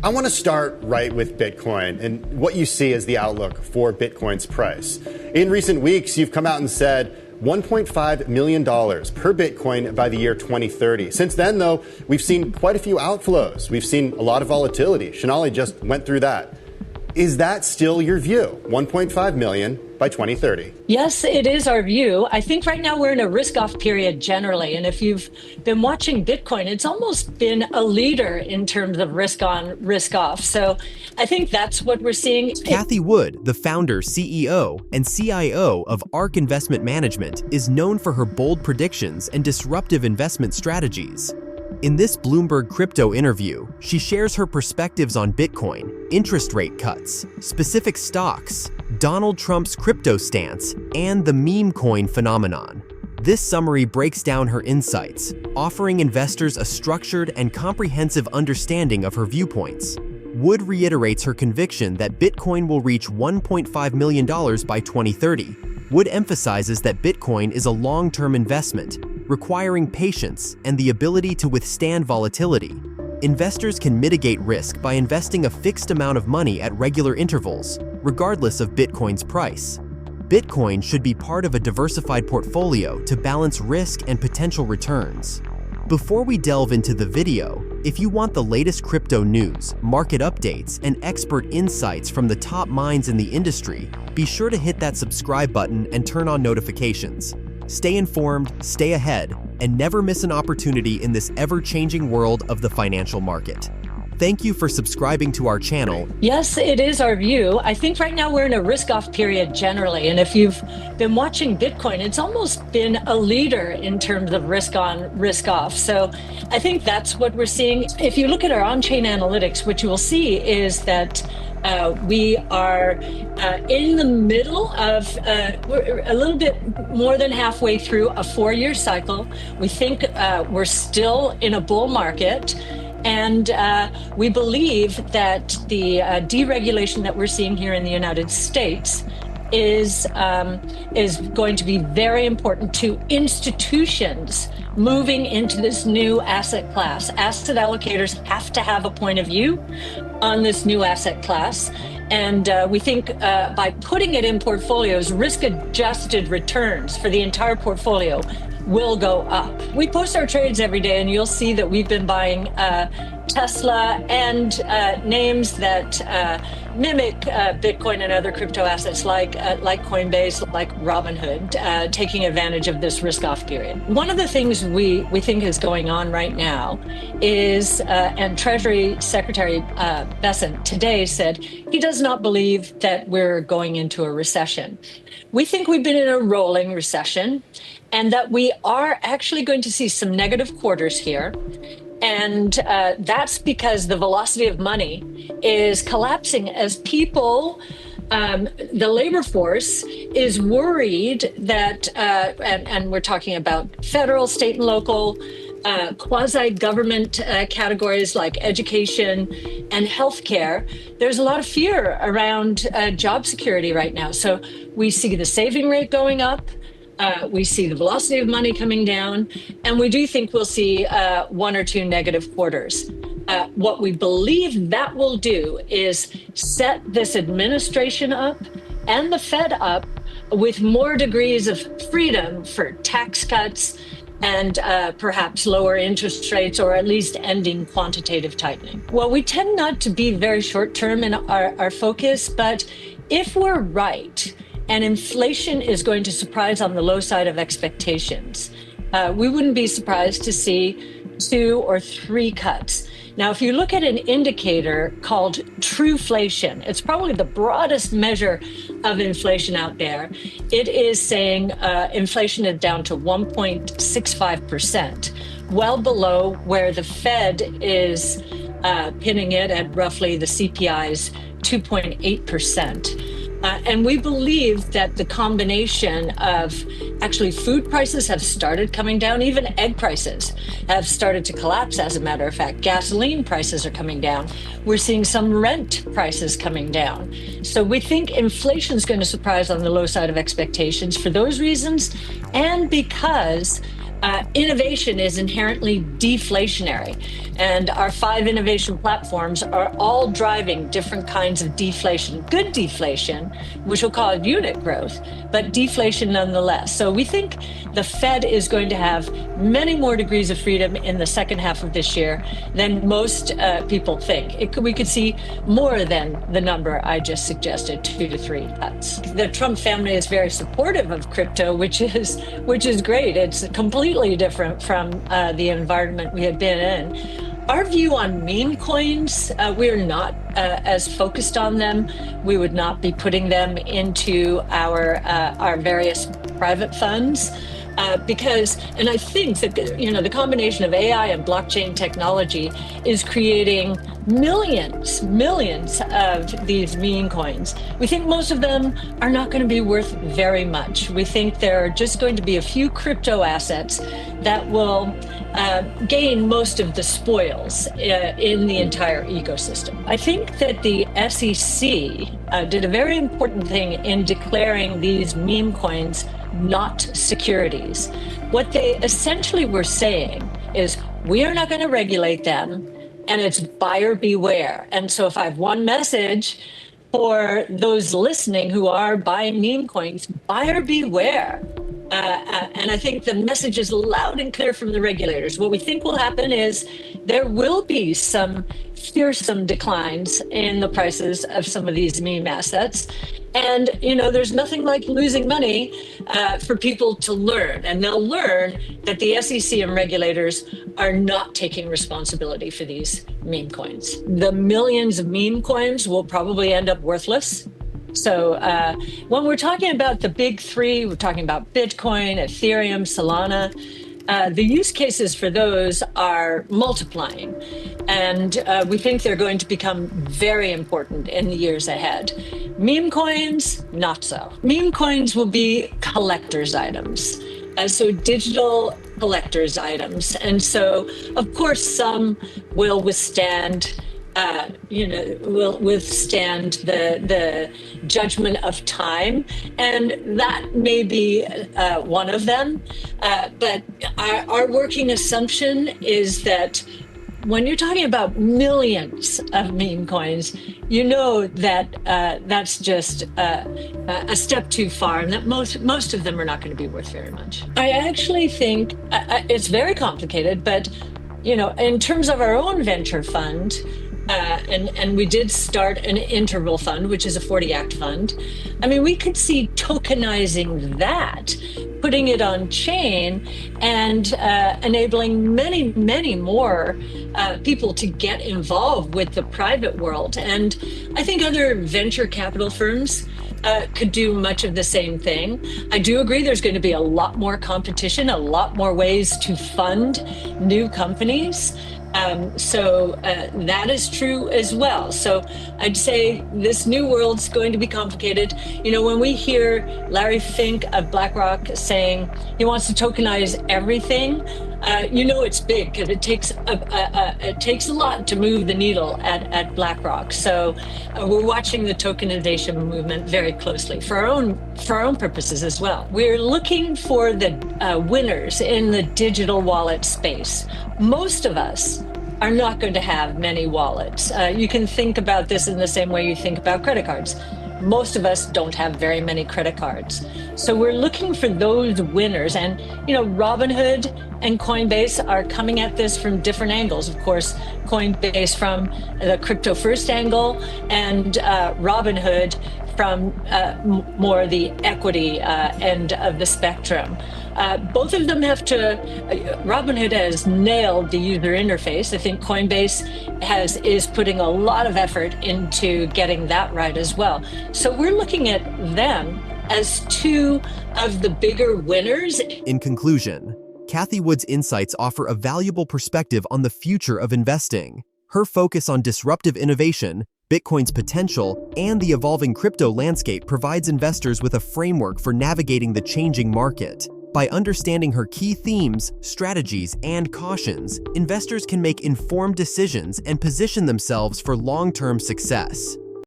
I want to start right with Bitcoin and what you see as the outlook for Bitcoin's price. In recent weeks, you've come out and said $1.5 million per Bitcoin by the year 2030. Since then, though, we've seen quite a few outflows. We've seen a lot of volatility. Sonali just went through that. Is that still your view? 1.5 million by 2030? Yes, it is our view. I think right now we're in a risk-off period generally. And if you've been watching Bitcoin, it's almost been a leader in terms of risk on, risk off. So I think that's what we're seeing. Cathie Wood, the founder, CEO, and CIO of ARK Investment Management, is known for her bold predictions and disruptive investment strategies. In this Bloomberg Crypto interview, she shares her perspectives on Bitcoin, interest rate cuts, specific stocks, Donald Trump's crypto stance, and the meme coin phenomenon. This summary breaks down her insights, offering investors a structured and comprehensive understanding of her viewpoints. Wood reiterates her conviction that Bitcoin will reach $1.5 million by 2030. Wood emphasizes that Bitcoin is a long-term investment, requiring patience and the ability to withstand volatility. Investors can mitigate risk by investing a fixed amount of money at regular intervals, regardless of Bitcoin's price. Bitcoin should be part of a diversified portfolio to balance risk and potential returns. Before we delve into the video, if you want the latest crypto news, market updates, and expert insights from the top minds in the industry, be sure to hit that subscribe button and turn on notifications. Stay informed, stay ahead, and never miss an opportunity in this ever-changing world of the financial market. Thank you for subscribing to our channel. Yes, it is our view. I think right now we're in a risk-off period generally. And if you've been watching Bitcoin, it's almost been a leader in terms of risk on, risk off. So I think that's what we're seeing. If you look at our on-chain analytics, what you will see is that we are in the middle of, we're a little bit more than halfway through a 4-year cycle. We think we're still in a bull market. And we believe that the deregulation that we're seeing here in the United States is going to be very important to institutions moving into this new asset class. Asset allocators have to have a point of view on this new asset class. And we think by putting it in portfolios, risk-adjusted returns for the entire portfolio will go up. We post our trades every day, and you'll see that we've been buying Tesla and names that mimic Bitcoin and other crypto assets like Coinbase, like Robinhood, taking advantage of this risk-off period. One of the things we think is going on right now is, and Treasury Secretary Bessent today said he does not believe that we're going into a recession. We think we've been in a rolling recession, and that we are actually going to see some negative quarters here. And that's because the velocity of money is collapsing as people, the labor force is worried that, and we're talking about federal, state, and local, quasi-government categories like education and healthcare. There's a lot of fear around job security right now. So we see the saving rate going up. We see the velocity of money coming down, and we do think we'll see 1 or 2 negative quarters. What we believe that will do is set this administration up and the Fed up with more degrees of freedom for tax cuts and perhaps lower interest rates, or at least ending quantitative tightening. Well, we tend not to be very short-term in our focus, but if we're right, and inflation is going to surprise on the low side of expectations, we wouldn't be surprised to see 2 or 3 cuts. Now, if you look at an indicator called Trueflation, it's probably the broadest measure of inflation out there. It is saying inflation is down to 1.65%, well below where the Fed is pinning it at roughly the CPI's 2.8%. And we believe that the combination of actually food prices have started coming down, even egg prices have started to collapse. As a matter of fact, gasoline prices are coming down. We're seeing some rent prices coming down. So we think inflation is going to surprise on the low side of expectations for those reasons, and because innovation is inherently deflationary. And our 5 innovation platforms are all driving different kinds of deflation, good deflation, which will cause unit growth, but deflation nonetheless. So we think the Fed is going to have many more degrees of freedom in the second half of this year than most people think. We could see more than the number I just suggested, 2 to 3 cuts. The Trump family is very supportive of crypto, which is great. It's completely different from the environment we had been in. Our view on meme coins, we're not as focused on them. We would not be putting them into our various private funds. Because, and I think that, the combination of AI and blockchain technology is creating millions of these meme coins. We think most of them are not going to be worth very much. We think there are just going to be a few crypto assets that will gain most of the spoils in the entire ecosystem. I think that the SEC did a very important thing in declaring these meme coins not securities. What they essentially were saying is, we are not going to regulate them, and it's buyer beware. And so if I have one message for those listening who are buying meme coins, buyer beware. And I think the message is loud and clear from the regulators. What we think will happen is there will be some fearsome declines in the prices of some of these meme assets. And, there's nothing like losing money for people to learn. And they'll learn that the SEC and regulators are not taking responsibility for these meme coins. The millions of meme coins will probably end up worthless. So when we're talking about the big 3, we're talking about Bitcoin, Ethereum, Solana. The use cases for those are multiplying, and we think they're going to become very important in the years ahead. Meme coins, not so. Meme coins will be collector's items, so digital collector's items. And so, of course, some will withstand will withstand the judgment of time, and that may be one of them. But our working assumption is that when you're talking about millions of meme coins, that that's just a step too far, and that most of them are not going to be worth very much. I actually think it's very complicated, but in terms of our own venture fund. And we did start an interval fund, which is a 40 Act fund. I mean, we could see tokenizing that, putting it on chain, and enabling many more people to get involved with the private world. And I think other venture capital firms could do much of the same thing. I do agree there's going to be a lot more competition, a lot more ways to fund new companies. So that is true as well. So I'd say this new world's going to be complicated. When we hear Larry Fink of BlackRock saying he wants to tokenize everything, it's big, because it takes a lot to move the needle at BlackRock. So we're watching the tokenization movement very closely for our own purposes as well. We're looking for the winners in the digital wallet space. Most of us are not going to have many wallets. You can think about this in the same way you think about credit cards. Most of us don't have very many credit cards. So we're looking for those winners. And, Robinhood and Coinbase are coming at this from different angles. Of course, Coinbase from the crypto first angle, and Robinhood from more the equity end of the spectrum. Both of them have to, Robinhood has nailed the user interface. I think Coinbase is putting a lot of effort into getting that right as well. So we're looking at them as 2 of the bigger winners. In conclusion, Cathie Wood's insights offer a valuable perspective on the future of investing. Her focus on disruptive innovation, Bitcoin's potential, and the evolving crypto landscape provides investors with a framework for navigating the changing market. By understanding her key themes, strategies, and cautions, investors can make informed decisions and position themselves for long-term success.